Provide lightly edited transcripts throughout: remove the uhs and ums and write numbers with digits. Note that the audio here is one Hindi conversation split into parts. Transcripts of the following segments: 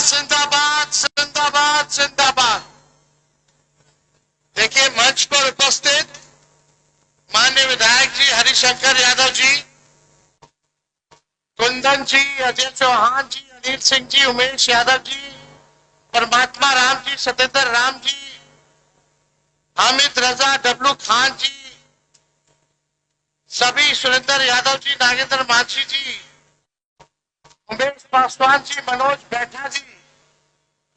जिंदाबाद जिंदाबाद जिंदाबाद। देखिए, मंच पर उपस्थित माननीय विधायक जी हरिशंकर यादव जी, कुंदन जी, अजय चौहान जी, अनिल सिंह जी, उमेश यादव जी, परमात्मा राम जी, सतेंद्र राम जी, हामिद रजा, डब्लू खान जी, सभी, सुरेंद्र यादव जी, नागेंद्र मांझी जी, उमेश पासवान जी, मनोज बैठा जी,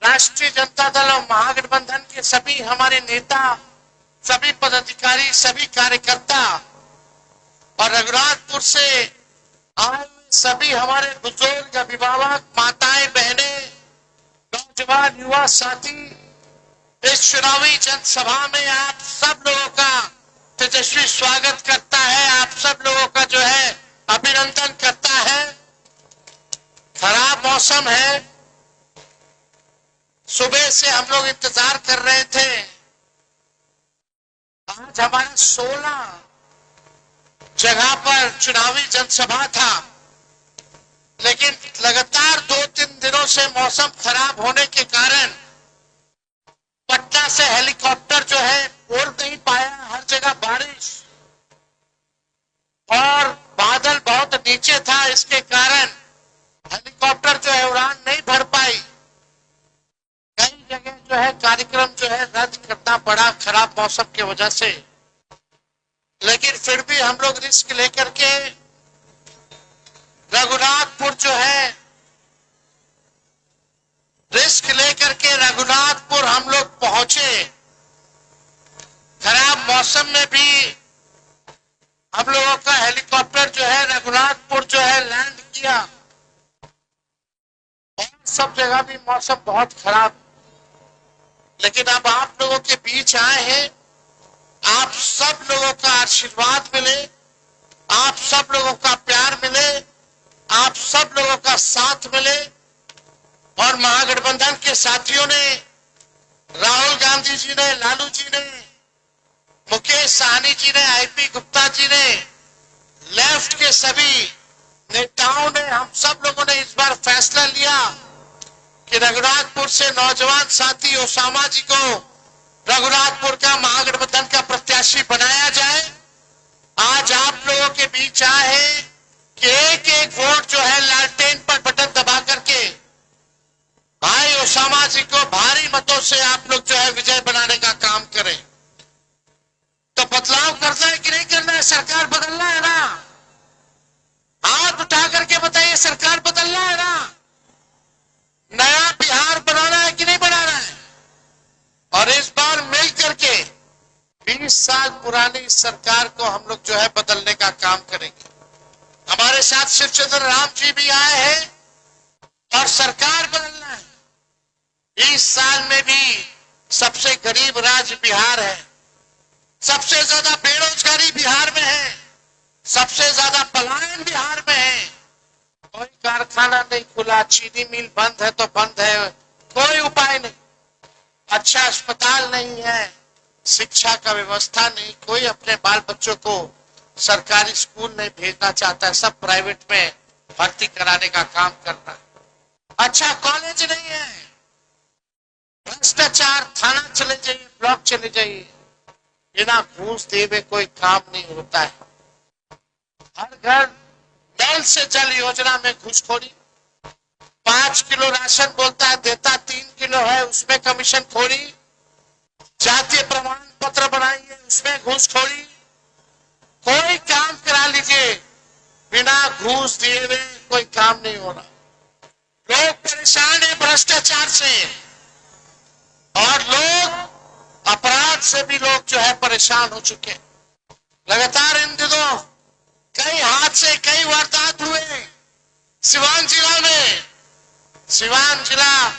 राष्ट्रीय जनता दल और महागठबंधन के सभी हमारे नेता, सभी पदाधिकारी, सभी कार्यकर्ता और रघुनाथपुर से आए सभी हमारे बुजुर्ग, अभिभावक, माताएं, बहनें, नौजवान, युवा साथी, इस चुनावी जनसभा में आप सब लोगों का तेजस्वी स्वागत करता है, आप सब लोगों का जो है अभिनंदन करता है। खराब मौसम है, सुबह से हम लोग इंतजार कर रहे थे। आज हमारा 16 जगह पर चुनावी जनसभा था, लेकिन लगातार 2-3 दिनों से मौसम खराब होने के कारण पटना से हेलीकॉप्टर जो है उड़ नहीं पाया। हर जगह बारिश और बादल बहुत नीचे था, इसके कारण हेलीकॉप्टर जो है उड़ान नहीं भर पाई। कई जगह जो है कार्यक्रम जो है रद्द करना पड़ा खराब मौसम की वजह से, लेकिन फिर भी हम लोग रिस्क लेकर के रघुनाथपुर जो है रघुनाथपुर हम लोग पहुंचे। खराब मौसम में भी हम लोगों का हेलीकॉप्टर जो है रघुनाथपुर जो है लैंड किया, और सब जगह भी मौसम बहुत खराब, लेकिन अब आप लोगों के बीच आए हैं। आप सब लोगों का आशीर्वाद मिले, आप सब लोगों का प्यार मिले, आप सब लोगों का साथ मिले, और महागठबंधन के साथियों ने, राहुल गांधी जी ने, लालू जी ने, मुकेश सहनी जी ने, आईपी गुप्ता जी ने, लेफ्ट के सभी नेताओं ने, हम सब लोगों ने इस बार फैसला लिया कि रघुनाथपुर से नौजवान साथी ओसामा जी को रघुनाथपुर का महागठबंधन का प्रत्याशी बनाया जाए। आज आप लोगों के बीच आए हैं कि एक एक वोट जो है लालटेन पर बटन दबा करके भाई ओसामा जी को भारी मतों से आप लोग जो है विजय बनाने का काम करें। तो बदलाव करना है कि नहीं करना है? सरकार बदलना है ना? हाथ उठा करके बताइए, सरकार बदलना है ना? नया बिहार बनाना है कि नहीं बनाना है? और इस बार मिल करके 20 साल पुरानी इस सरकार को हम लोग जो है बदलने का काम करेंगे। हमारे साथ शिवचंद्र राम जी भी आए हैं और सरकार बदलना है। 20 साल में भी सबसे गरीब राज्य बिहार है, सबसे ज्यादा बेरोजगारी बिहार में है, सबसे ज्यादा पलायन बिहार में है। कोई कारखाना नहीं खुला, चीनी मिल बंद है तो बंद है, कोई उपाय नहीं। अच्छा अस्पताल नहीं है, शिक्षा का व्यवस्था नहीं, कोई अपने बाल बच्चों को सरकारी स्कूल नहीं भेजना चाहता है, सब प्राइवेट में भर्ती कराने का काम करना है। अच्छा कॉलेज नहीं है, भ्रष्टाचार, थाना चले जाइए, ब्लॉक चले जाइए, बिना घूस दिए हुए कोई काम नहीं होता है। हर घर नल से जल योजना में घूसखोरी, 5 किलो राशन बोलता है देता 3 किलो है, उसमें कमीशन खोरी, जातीय प्रमाण पत्र बनाइए उसमें घूसखोरी। कोई काम करा लीजिए, बिना घूस दिए हुए कोई काम नहीं हो रहा। लोग परेशान है भ्रष्टाचार से, और लोग अपराध से भी लोग जो है परेशान हो चुके हैं। लगातार इन दिनों कई हादसे, कई वारदात हुए सिवान जिला में। सिवान जिला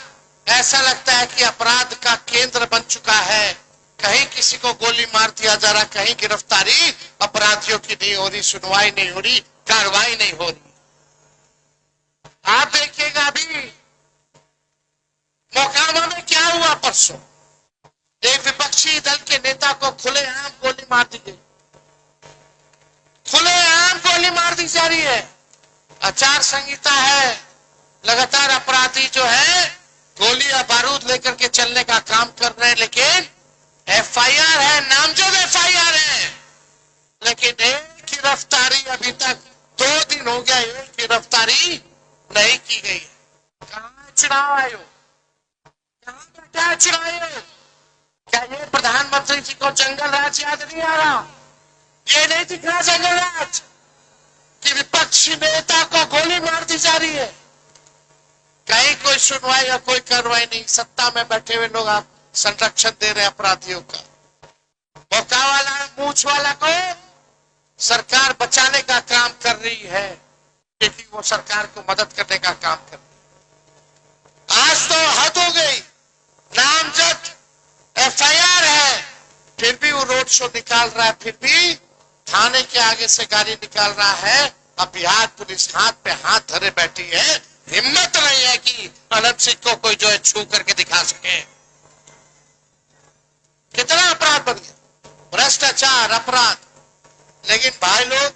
ऐसा लगता है कि अपराध का केंद्र बन चुका है। कहीं किसी को गोली मार दिया जा रहा, कहीं गिरफ्तारी अपराधियों की नहीं हो रही, सुनवाई नहीं हो रही, कार्रवाई नहीं हो रही। आप देखिएगा अभी मोकामा में क्या हुआ परसों, एक विपक्षी दल के नेता को खुलेआम गोली मार दी गई, खुलेआम गोली मार दी जा रही है। आचार संहिता है, लगातार अपराधी जो है गोली या बारूद लेकर के चलने का काम कर रहे हैं, लेकिन एफआईआर है, नामजद एफआईआर है, लेकिन एक गिरफ्तारी अभी तक 2 दिन हो गया, एक गिरफ्तारी नहीं की गई है। कहां है चुनाव आयोग? कहां बैठा है चुनाव आयोग? क्या ये प्रधानमंत्री जी को जंगल राज याद नहीं आ रहा? ये नहीं दिख रहा जंगल राज कि विपक्षी नेता को गोली मार दी जा रही है? कहीं कोई सुनवाई या कोई कार्रवाई नहीं। सत्ता में बैठे हुए लोग आप संरक्षण दे रहे अपराधियों का। मौका वाला मूछ वाला को सरकार बचाने का काम कर रही है, क्योंकि वो सरकार को मदद करने का काम कर रही है। आज तो हद हो गई, नामजद एफआईआर है, फिर भी वो रोड शो निकाल रहा है, फिर भी थाने के आगे से गाड़ी निकाल रहा है। अब बिहार पुलिस हाथ पे हाथ धरे बैठी है, हिम्मत नहीं है कि अनंत सिंह को कोई जो है छू करके दिखा सके। कितना अपराध बन गया, भ्रष्टाचार, अपराध। लेकिन भाई लोग,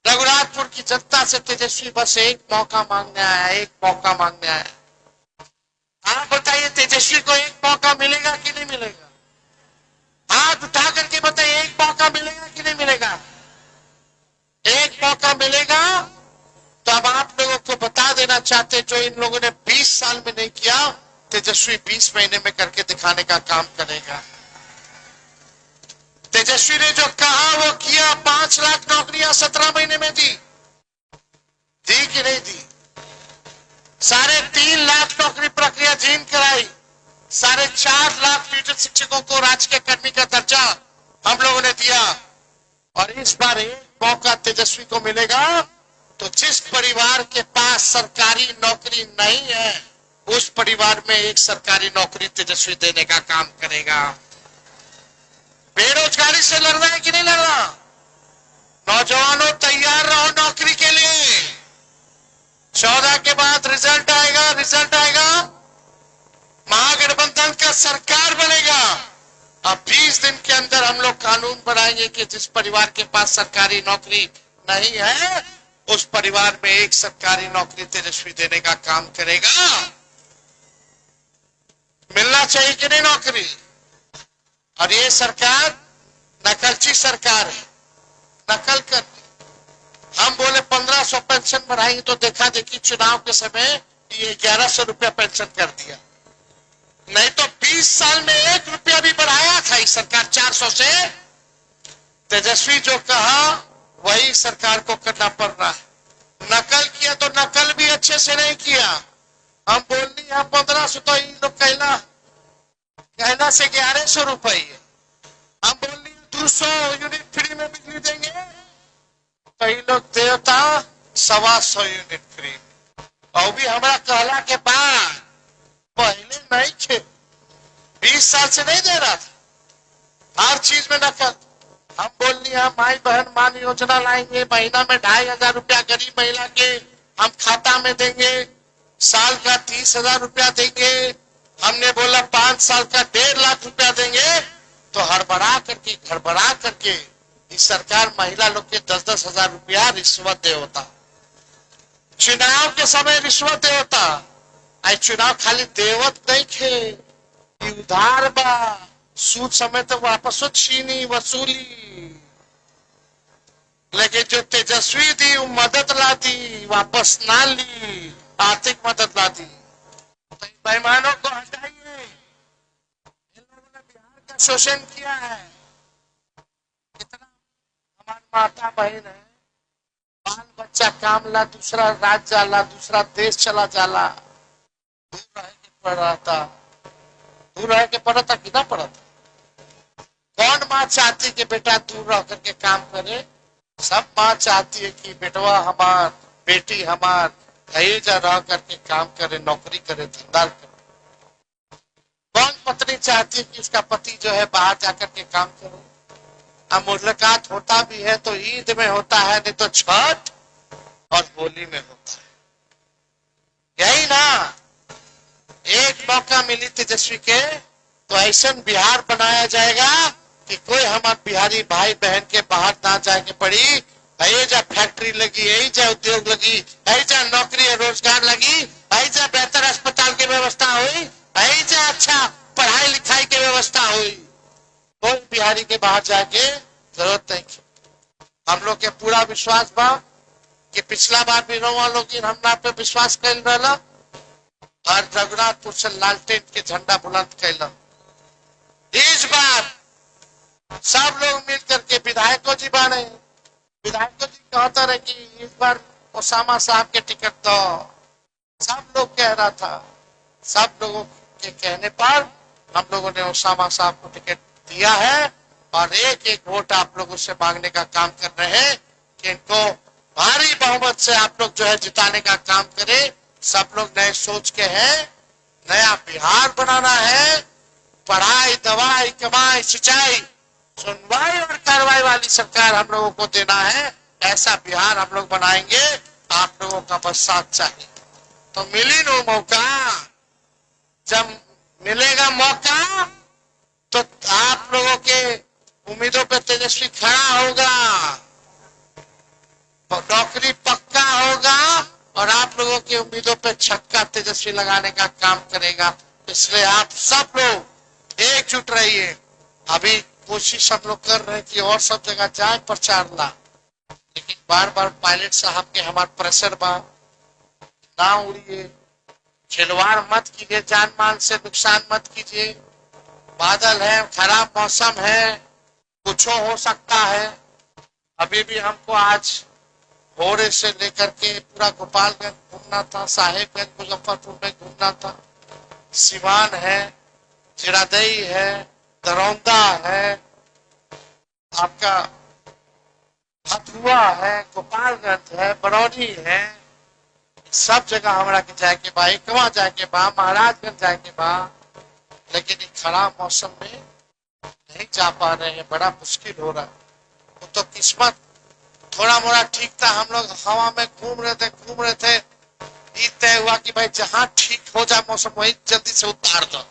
रघुनाथपुर की जनता से तेजस्वी बस एक मौका मांगने आया, एक मौका मांगने आया। आप बताइए, तेजस्वी को एक मौका मिलेगा कि नहीं मिलेगा? हाथ उठा करके बताइए, एक मौका मिलेगा कि नहीं मिलेगा? एक मौका मिलेगा। तो अब आप लोगों को बता देना चाहते, जो इन लोगों ने 20 साल में नहीं किया, तेजस्वी 20 महीने में करके दिखाने का काम करेगा। तेजस्वी ने जो कहा वो किया। 5 लाख नौकरियां 17 महीने में दी कि नहीं दी? 3.5 लाख नौकरी प्रक्रिया जीन कराई। 4.5 लाख टीचर शिक्षकों को राजकीय कर्मी का दर्जा हम लोगों ने दिया। और इस बार एक मौका तेजस्वी को मिलेगा, तो जिस परिवार के पास सरकारी नौकरी नहीं है, उस परिवार में एक सरकारी नौकरी तेजस्वी देने का काम करेगा। बेरोजगारी से लड़ रहा है कि नहीं लड़ रहा? नौजवानों, तैयार रहो नौकरी के लिए। 14 के बाद रिजल्ट आएगा, रिजल्ट आएगा, महागठबंधन का सरकार बनेगा। अब 20 दिन के अंदर हम लोग कानून बनाएंगे कि जिस परिवार के पास सरकारी नौकरी नहीं है, उस परिवार में एक सरकारी नौकरी तेजस्वी देने का काम करेगा। मिलना चाहिए कि नहीं नौकरी? और ये सरकार नकलची सरकार है, नकल करती। हम बोले 1500 पेंशन बढ़ाएंगे, तो देखा देखी चुनाव के समय ये 1100 रुपया पेंशन कर दिया। नहीं तो 20 साल में 1 रुपया भी बढ़ाया था इस सरकार 400 से। तेजस्वी जो कहा वही सरकार को करना पड़ रहा है। नकल किया तो नकल भी अच्छे से नहीं किया। हम बोलनी है 1500, तो इन लोग कहना से 1100 रुपये। हम बोलनी 200 यूनिट फ्री में बिजली देंगे, तो इन लोग देवता 125 यूनिट फ्री। और भी हमारा कहला के बाद, पहले नहीं थे, 20 साल से नहीं दे रहा था, हर चीज में नकल। हम बोलनी है माई बहन मान योजना लाएंगे, महीना में 2500 रुपया गरीब महिला के हम खाता में देंगे, साल का 30,000 रुपया देंगे। हमने बोला 5 साल का 1.5 लाख रुपया देंगे। तो गड़बड़ा करके इस सरकार महिला लोग के 10-10 हजार रुपया रिश्वत दे होता। चुनाव के समय रिश्वत दे होता। आई चुनाव खाली देवत नहीं थे, उधार बा, सूद समय तो वापस छीनी वसूली। लेकिन जो तेजस्वी दी वो मदद ला दी, वापस ना ली, आर्थिक मदद ला दी। तो बेईमानों को हटाइए। इन लोगों ने बिहार का शोषण किया है। कितना हमारी माता बहन है, बाल बच्चा काम ला दूसरा राज्य जाला, दूसरा देश चला जाला, दूर रह के पढ़ रहा था, दूर रह के पढ़ा था, कितना पढ़ा था? कौन माँ चाहती कि बेटा दूर रह करके काम करे? सब माँ चाहती है कि बेटवा हमार, बेटी हमार कहीं रह करके काम करे, नौकरी करे, धंधा करे। कौन पत्नी चाहती है कि उसका पति जो है बाहर जाकर के काम करे? अब मुलाकात होता भी है तो ईद में होता है, नहीं तो छठ और होली में होता है। यही ना, एक मौका मिली तेजस्वी के, तो ऐसा बिहार बनाया जाएगा कि कोई हमारे बिहारी भाई बहन के बाहर ना जाके पड़ी। यही जा फैक्ट्री लगी, यही जा उद्योग लगी, यही जा नौकरी और रोजगार लगी, यही जा बेहतर अस्पताल की से अच्छा पढ़ाई लिखाई की व्यवस्था हुई। कोई बिहारी के बाहर जाके जरूरत नहीं। हम लोग के पूरा विश्वास बा कि पिछला बार भी रहुआ लोग हमरा पे विश्वास कैल रहा और रघुनाथपुर से लालटेन के झंडा बुलंद कैल। इस बार सब लोग मिल करके विधायकों जी बने, विधायकों जी कहता रहे कि इस बार ओसामा साहब के टिकट तो सब लोग कह रहा था। सब लोगों के कहने पर हम लोगों ने ओसामा साहब को टिकट दिया है और एक एक वोट आप लोगों से मांगने का काम कर रहे हैं कि इनको भारी बहुमत से आप लोग जो है जिताने का काम करें। सब लोग नए सोच के हैं, नया बिहार बनाना है, पढ़ाई दवाई कमाई सिंचाई सुनवाई और कार्रवाई वाली सरकार हम लोगों को देना है। ऐसा बिहार हम लोग बनाएंगे, आप लोगों का बस साथ चाहिए। तो मिली नो मौका, जब मिलेगा मौका तो आप लोगों के उम्मीदों पे तेजस्वी खड़ा होगा, नौकरी पक्का होगा और आप लोगों की उम्मीदों पे छक्का तेजस्वी लगाने का काम करेगा। इसलिए आप सब लोग एकजुट रहिए। अभी कोशिश हम लोग कर रहे हैं कि और सब जगह जाए प्रचार ला, लेकिन बार बार पायलट साहब के हमारे प्रेशर बा, ना उड़िए, खिलवाड़ मत कीजिए, जान माल से नुकसान मत कीजिए। बादल है, खराब मौसम है, कुछ हो सकता है। अभी भी हमको आज भोरे से लेकर के पूरा गोपालगंज घूमना था, साहेबगंज मुजफ्फरपुर में घूमना था, सिवान है, चिरादई है, दरौंदा है, आपका हथुआ है, गोपालगंज है, बरौनी है, सब जगह हमारा के जाए के बा, एकवा जाए के बा, महाराजगंज जाए के बा, लेकिन खराब मौसम में नहीं जा पा रहे हैं। बड़ा मुश्किल हो रहा है। वो तो किस्मत थोड़ा मोड़ा ठीक था, हम लोग हवा में घूम रहे थे, ये तय हुआ कि भाई जहां ठीक हो जाए मौसम वही जल्दी से उतार दो।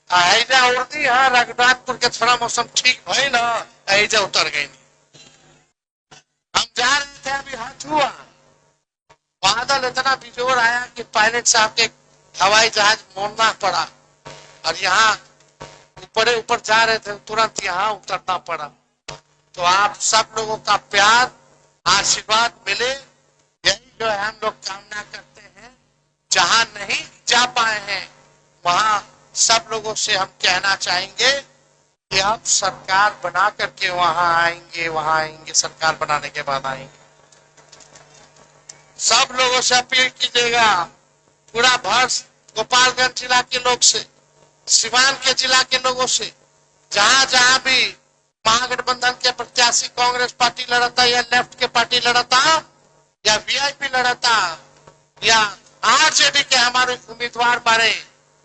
ऐजा उड़ती है, रघुनाथपुर के थोड़ा मौसम ठीक भाई ना, ऐजा उतर गई। हम जा रहे थे, अभी हथुआ बादल इतना बिजोर आया कि पायलट साहब के हवाई जहाज मोड़ना पड़ा और यहाँ ऊपर जा रहे थे, तुरंत यहाँ उतरना पड़ा। तो आप सब लोगों का प्यार आशीर्वाद मिले, यही जो है हम लोग कामना करते हैं। जहां नहीं जा पाए हैं वहां सब लोगों से हम कहना चाहेंगे कि आप सरकार बना करके वहां आएंगे, सरकार बनाने के बाद आएंगे। सब लोगों से अपील कीजिएगा, पूरा भर गोपालगंज जिला के लोग से, सिवान के जिला के लोगों से, जहां जहां भी महागठबंधन के प्रत्याशी कांग्रेस पार्टी लड़ता या लेफ्ट के पार्टी लड़ता या वीआईपी लड़ता या आरजेडी के हमारे उम्मीदवार बारे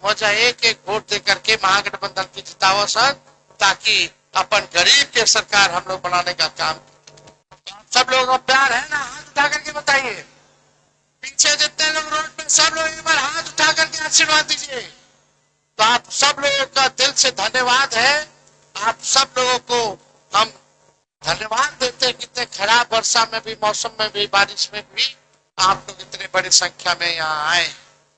वजह एक एक वोट दे करके महागठबंधन की जितावा सर, ताकि अपन गरीब के सरकार हम लोग बनाने का काम। सब लोगों का प्यार है ना? हाथ उठा करके बताइए। पीछे जितने लोग रोड पे, सब लोग एक बार हाथ उठा करके आशीर्वाद दीजिए। तो आप सब लोगों का दिल से धन्यवाद है। आप सब लोगों को हम धन्यवाद देते हैं। कितने खराब वर्षा में भी, मौसम में भी, बारिश में भी आप लोग इतनी बड़ी संख्या में यहाँ आए।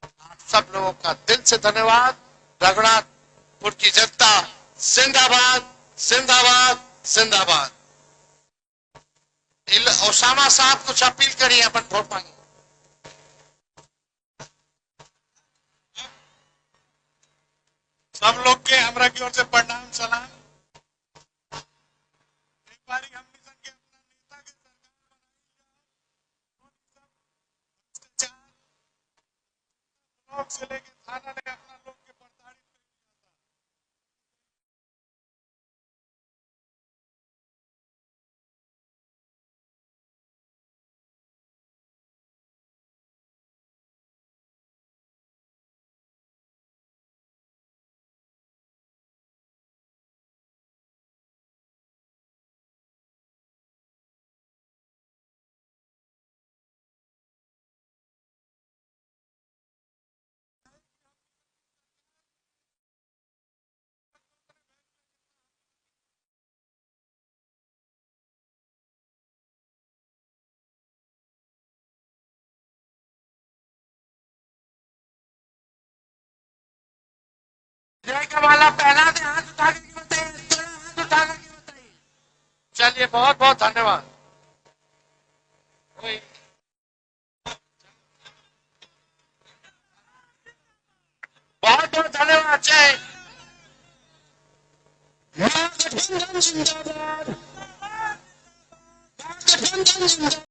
आप सब लोगों का दिल से धन्यवाद। रघुनाथपुर की जनता जिंदाबाद, जिंदाबाद, जिंदाबाद। ओसामा साहब कुछ अपील करिए, अपन वोट मांगे। सब लोग के हमरा की ओर से प्रणाम सलाम। एक बारी हमने संग अपना नेता के सरकार लोग से लेके थाना ने अपना लोग के प्रताड़ित जय का माला पहना दे, हाथ उठा करके बताइए, थोड़ा हाथ उठा करके बताइए। चलिए, बहुत बहुत धन्यवाद। बहुत बहुत धन्यवाद। जय महागठबंधन जिंदाबाद, महागठबंधन जिंदाबाद।